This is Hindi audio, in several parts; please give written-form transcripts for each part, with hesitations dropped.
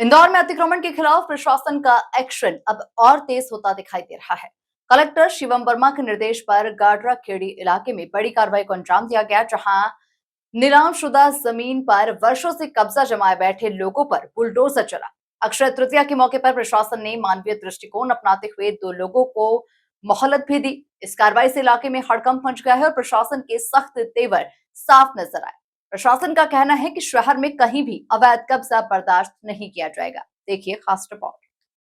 इंदौर में अतिक्रमण के खिलाफ प्रशासन का एक्शन अब और तेज होता दिखाई दे रहा है। कलेक्टर शिवम वर्मा के निर्देश पर गाडरा खेड़ी इलाके में बड़ी कार्रवाई को अंजाम दिया गया, जहां नीलामशुदा जमीन पर वर्षों से कब्जा जमाए बैठे लोगों पर बुलडोजर चला। अक्षय तृतीया के मौके पर प्रशासन ने मानवीय दृष्टिकोण अपनाते हुए 2 लोगों को मोहलत भी दी। इस कार्रवाई से इलाके में हड़कंप मच गया है और प्रशासन के सख्त तेवर साफ नजर आए। प्रशासन का कहना है कि शहर में कहीं भी अवैध कब्जा बर्दाश्त नहीं किया जाएगा। देखिए खास रिपोर्ट।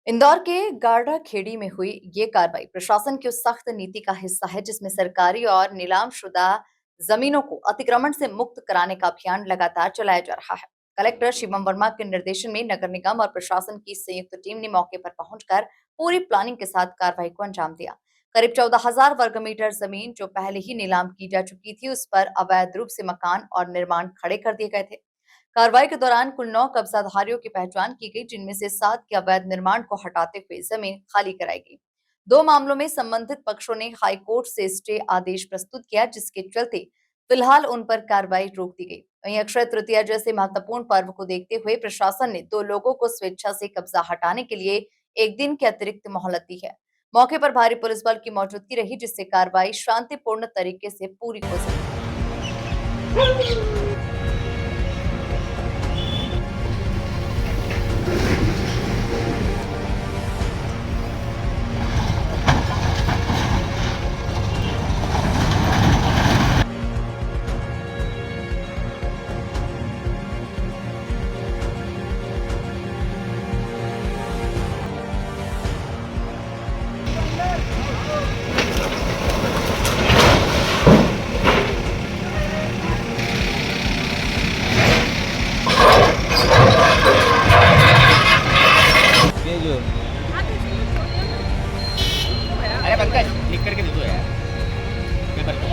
इंदौर के गारडा खेड़ी में हुई ये कार्रवाई प्रशासन की उस सख्त नीति का हिस्सा है जिसमें सरकारी और नीलामशुदा जमीनों को अतिक्रमण से मुक्त कराने का अभियान लगातार चलाया जा रहा है। कलेक्टर शिवम वर्मा के निर्देशन में नगर निगम और प्रशासन की संयुक्त टीम ने मौके पर पहुंचकर पूरी प्लानिंग के साथ कार्रवाई को अंजाम दिया। करीब 14,000 वर्ग मीटर जमीन जो पहले ही नीलाम की जा चुकी थी, उस पर अवैध रूप से मकान और निर्माण खड़े कर दिए गए थे। कार्रवाई के दौरान कुल 9 कब्जाधारियों की पहचान की गई, जिनमें से 7 के अवैध निर्माण को हटाते हुए जमीन खाली कराई गई। 2 मामलों में संबंधित पक्षों ने हाई कोर्ट से स्टे आदेश प्रस्तुत किया, जिसके चलते फिलहाल उन पर कार्रवाई रोक दी गई। वहीं अक्षय तृतीया जैसे महत्वपूर्ण पर्व को देखते हुए प्रशासन ने 2 लोगों को स्वेच्छा से कब्जा हटाने के लिए 1 दिन की अतिरिक्त मोहलत दी है। मौके पर भारी पुलिस बल की मौजूदगी रही, जिससे कार्रवाई शांतिपूर्ण तरीके से पूरी हो सकी। ये जो अरे पंकज लिख करके दे दो यार पेपर पे।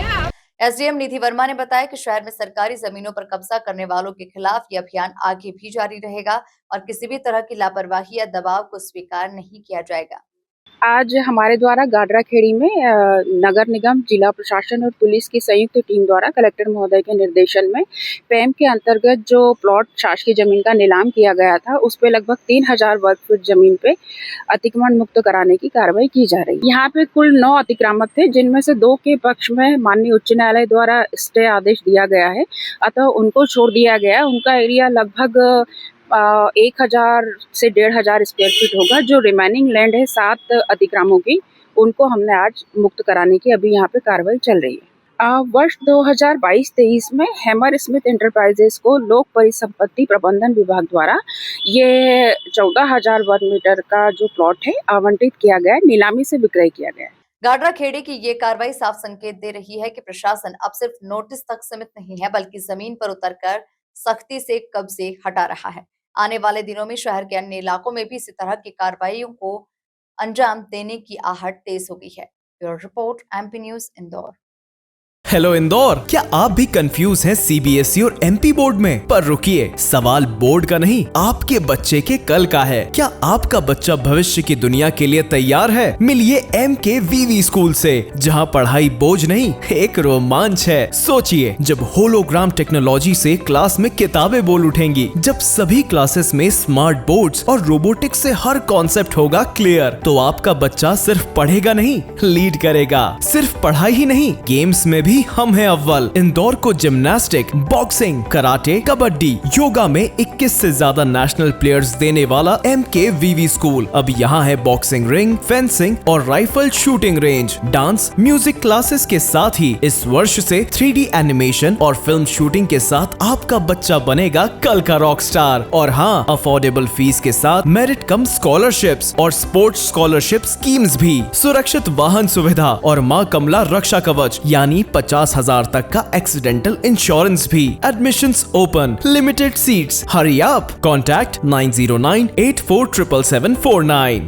एसडीएम निधि वर्मा ने बताया कि शहर में सरकारी जमीनों पर कब्जा करने वालों के खिलाफ यह अभियान आगे भी जारी रहेगा और किसी भी तरह की लापरवाही या दबाव को स्वीकार नहीं किया जाएगा। आज हमारे द्वारा गाडरा खेड़ी में नगर निगम, जिला प्रशासन और पुलिस की संयुक्त टीम द्वारा कलेक्टर महोदय के निर्देशन में पैम के अंतर्गत जो प्लॉट शासकीय जमीन का नीलाम किया गया था, उस पे लगभग 3,000 वर्ग फुट जमीन पे अतिक्रमण मुक्त कराने की कार्रवाई की जा रही है। यहाँ पे कुल 9 अतिक्रामक थे, जिनमें से 2 के पक्ष में माननीय उच्च न्यायालय द्वारा स्टे आदेश दिया गया है, अतः उनको छोड़ दिया गया। उनका एरिया लगभग 1,000 से 1,500 स्क्वायर फीट होगा। जो रिमेनिंग लैंड है 7 अतिक्रमों की, उनको हमने आज मुक्त कराने की अभी यहाँ पे कार्रवाई चल रही है। वर्ष 2022-23 में हैमर स्मिथ एंटरप्राइजेस को लोक परिसंपत्ति प्रबंधन विभाग द्वारा ये 14,000 वर्ग मीटर का जो प्लॉट है आवंटित किया गया, नीलामी से विक्रय किया गया। गाडरा खेड़ी की ये कार्रवाई साफ संकेत दे रही है कि प्रशासन अब सिर्फ नोटिस तक सीमित नहीं है, बल्कि जमीन पर उतरकर सख्ती से कब्जे हटा रहा है। आने वाले दिनों में शहर के अन्य इलाकों में भी इसी तरह की कार्रवाइयों को अंजाम देने की आहट तेज हो गई है। Bureau report, MP news, Indore. Hello Indore, क्या आप भी कंफ्यूज हैं सीबीएसई और एमपी बोर्ड में? पर रुकिए, सवाल बोर्ड का नहीं, आपके बच्चे के कल का है। क्या आपका बच्चा भविष्य की दुनिया के लिए तैयार है? मिलिए MKVV स्कूल से, जहां पढ़ाई बोझ नहीं, एक रोमांच है। सोचिए, जब होलोग्राम टेक्नोलॉजी से क्लास में किताबें बोल उठेंगी, जब सभी क्लासेस में स्मार्ट बोर्ड्स और रोबोटिक्स से हर कॉन्सेप्ट होगा क्लियर, तो आपका बच्चा सिर्फ पढ़ेगा नहीं, लीड करेगा। सिर्फ पढ़ाई ही नहीं, गेम्स में भी हम हैं अव्वल। इंदौर को gymnastic, boxing, karate, kabaddi, yoga में 21 से ज्यादा नेशनल प्लेयर्स देने वाला MKVV स्कूल। अब यहाँ है बॉक्सिंग रिंग, फेंसिंग और rifle shooting range. Dance, music classes के साथ ही इस वर्ष से 3D एनिमेशन और फिल्म शूटिंग के साथ आपका बच्चा बनेगा कल का रॉक स्टार। और हाँ, अफोर्डेबल फीस के साथ मेरिट कम स्कॉलरशिप्स और स्पोर्ट्स स्कॉलरशिप स्कीम्स भी। सुरक्षित वाहन सुविधा और माँ कमला रक्षा कवच यानी 50,000 तक का एक्सीडेंटल इंश्योरेंस भी। Admissions open, limited seats. Hurry up, contact 9098477749।